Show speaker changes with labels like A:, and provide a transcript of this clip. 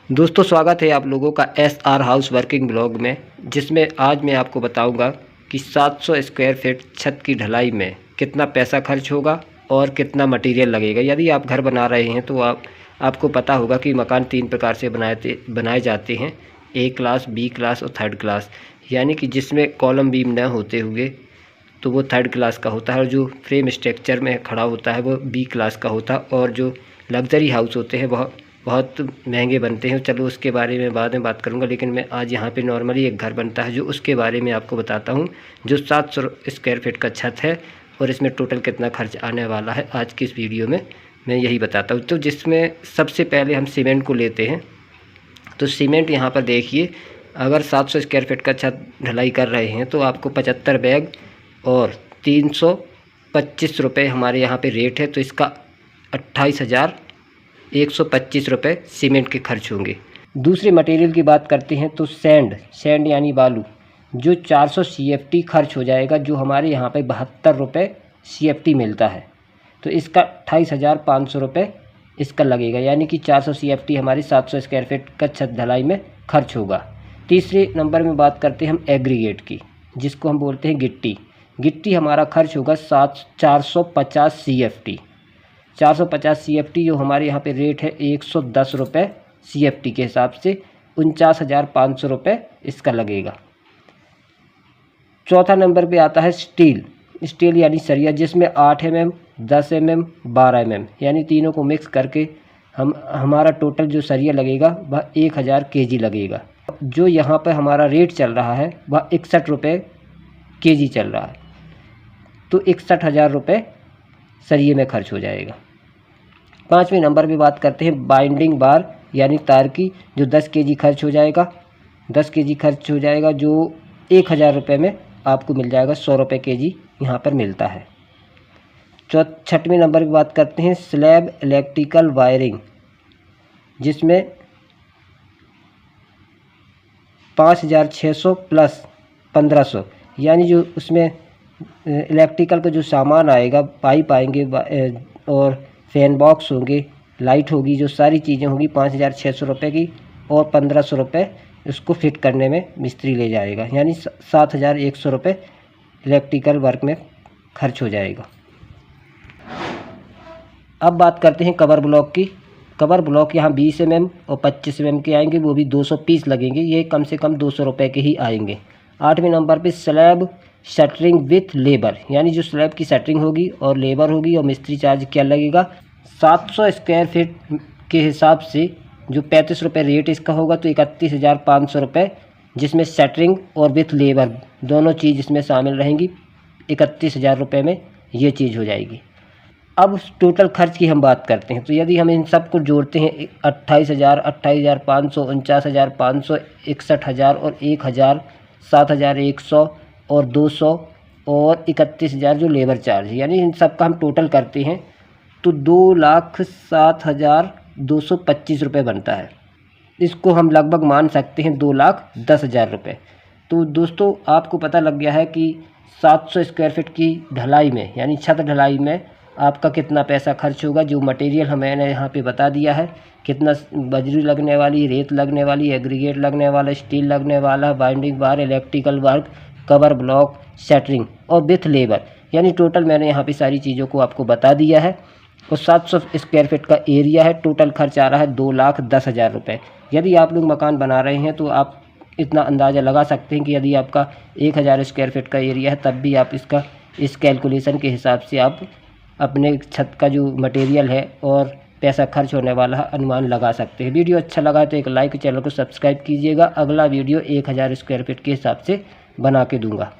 A: दोस्तों स्वागत है आप लोगों का SR हाउस वर्किंग ब्लॉग में, जिसमें आज मैं आपको बताऊंगा कि 700 स्क्वायर फीट छत की ढलाई में कितना पैसा खर्च होगा और कितना मटेरियल लगेगा। यदि आप घर बना रहे हैं तो आपको पता होगा कि मकान 3 प्रकार से बनाए जाते हैं, A क्लास, B क्लास और 3rd क्लास। यानी कि जिसमें कॉलम बीम न होते हुए तो वो 3rd क्लास का होता है, और जो फ्रेम स्ट्रक्चर में खड़ा होता है वो B क्लास का होता है। और जो लग्जरी हाउस होते हैं वह बहुत महंगे बनते हैं। चलो उसके बारे में बाद में बात करूंगा, लेकिन मैं आज यहाँ पे नॉर्मली एक घर बनता है जो उसके बारे में आपको बताता हूँ, जो 700 स्क्वायर फीट का छत है और इसमें टोटल कितना खर्च आने वाला है। आज की इस वीडियो में मैं यही बताता हूँ। तो जिसमें सबसे पहले हम सीमेंट को लेते हैं। तो सीमेंट यहाँ पर देखिए, अगर 700 स्क्वायर फीट का छत ढलाई कर रहे हैं तो आपको 75 बैग और 325 रुपये हमारे यहाँ पे रेट है। तो इसका 28,125 रुपये सीमेंट के खर्च होंगे। दूसरे मटेरियल की बात करते हैं तो सैंड यानी बालू, जो 400 CFT खर्च हो जाएगा, जो हमारे यहाँ पे 72 रुपये CFT मिलता है। तो इसका 28,500 रुपये इसका लगेगा, यानी कि 400 CFT हमारी 700 स्क्वायर फीट का छत ढलाई में खर्च होगा। तीसरे नंबर में बात करते हैं हम एग्रीगेट की, जिसको हम बोलते हैं गिट्टी हमारा खर्च होगा 450 CFT। 450 CFT जो हमारे यहाँ पे रेट है 110 रुपये CFT के हिसाब से 49,500 रुपये इसका लगेगा। चौथा नंबर पे आता है स्टील यानी सरिया, जिसमें 8 mm, 10 mm, 12 mm यानी तीनों को मिक्स करके हमारा टोटल जो सरिया लगेगा वह 1000 kg लगेगा। जो यहाँ पर हमारा रेट चल रहा है वह 61 रुपये kg चल रहा है। तो 61,000 रुपये सरिये में खर्च हो जाएगा। पाँचवें नंबर पे बात करते हैं बाइंडिंग बार यानी तार की, जो 10 kg खर्च हो जाएगा। 10 kg खर्च हो जाएगा, जो 1000 रुपये में आपको मिल जाएगा। 100 रुपये kg यहाँ पर मिलता है। छठवें नंबर पे बात करते हैं स्लैब इलेक्ट्रिकल वायरिंग, जिसमें 5,600 प्लस 1,500, यानी जो उसमें इलेक्ट्रिकल का जो सामान आएगा, पाइप आएंगे और फैन बॉक्स होंगे, लाइट होगी, जो सारी चीज़ें होंगी 5,600 रुपये की, और 1,500 रुपये उसको फिट करने में मिस्त्री ले जाएगा, यानी 7,100 रुपये इलेक्ट्रिकल वर्क में खर्च हो जाएगा। अब बात करते हैं कवर ब्लॉक की। कवर ब्लॉक यहाँ 20 mm और 25 mm के आएंगे, वो भी 200 पीस लगेंगे। ये कम से कम 200 रुपये के ही आएंगे। 8वें नंबर पे स्लैब शटरिंग विथ लेबर, यानी जो स्लैब की शटरिंग होगी और लेबर होगी और मिस्त्री चार्ज क्या लगेगा। 700 स्क्वायर फीट के हिसाब से जो 35 रुपये रेट इसका होगा, तो 31,500 रुपये, जिसमें शटरिंग और विथ लेबर दोनों चीज़ इसमें शामिल रहेंगी। 31,000 रुपये में ये चीज़ हो जाएगी। अब टोटल खर्च की हम बात करते हैं, तो यदि हम इन सब को जोड़ते हैं 28,000, 28,500, 49,500, 61,000 और 1,000, 7,100 और 200 और 31,000 जो लेबर चार्ज, यानी इन सब का हम टोटल करते हैं तो 2,07,225 रुपये बनता है। इसको हम लगभग मान सकते हैं 2,10,000 रुपये। तो दोस्तों आपको पता लग गया है कि 700 स्क्वायर फीट की ढलाई में, यानी छत ढलाई में आपका कितना पैसा खर्च होगा। जो मटेरियल मैंने यहाँ पे बता दिया है, कितना बजरी लगने वाली, रेत लगने वाली, एग्रीगेट लगने वाला, स्टील लगने वाला, binding bar, electrical work, cover block, shuttering और विथ लेबर, यानी टोटल मैंने यहाँ पे सारी चीज़ों को आपको बता दिया है। और 700 स्क्वायर फीट का एरिया है। टोटल खर्च आ रहा है 2,10,000 रुपये। यदि आप लोग मकान बना रहे हैं तो आप इतना अंदाज़ा लगा सकते हैं कि यदि आपका 1,000 स्क्वायर फीट का एरिया है, तब भी आप इस कैलकुलेशन के हिसाब से आप अपने छत का जो मटेरियल है और पैसा खर्च होने वाला है अनुमान लगा सकते हैं। वीडियो अच्छा लगा तो एक लाइक, चैनल को सब्सक्राइब कीजिएगा। अगला वीडियो 1,000 स्क्वायर फीट के हिसाब से बना के दूंगा।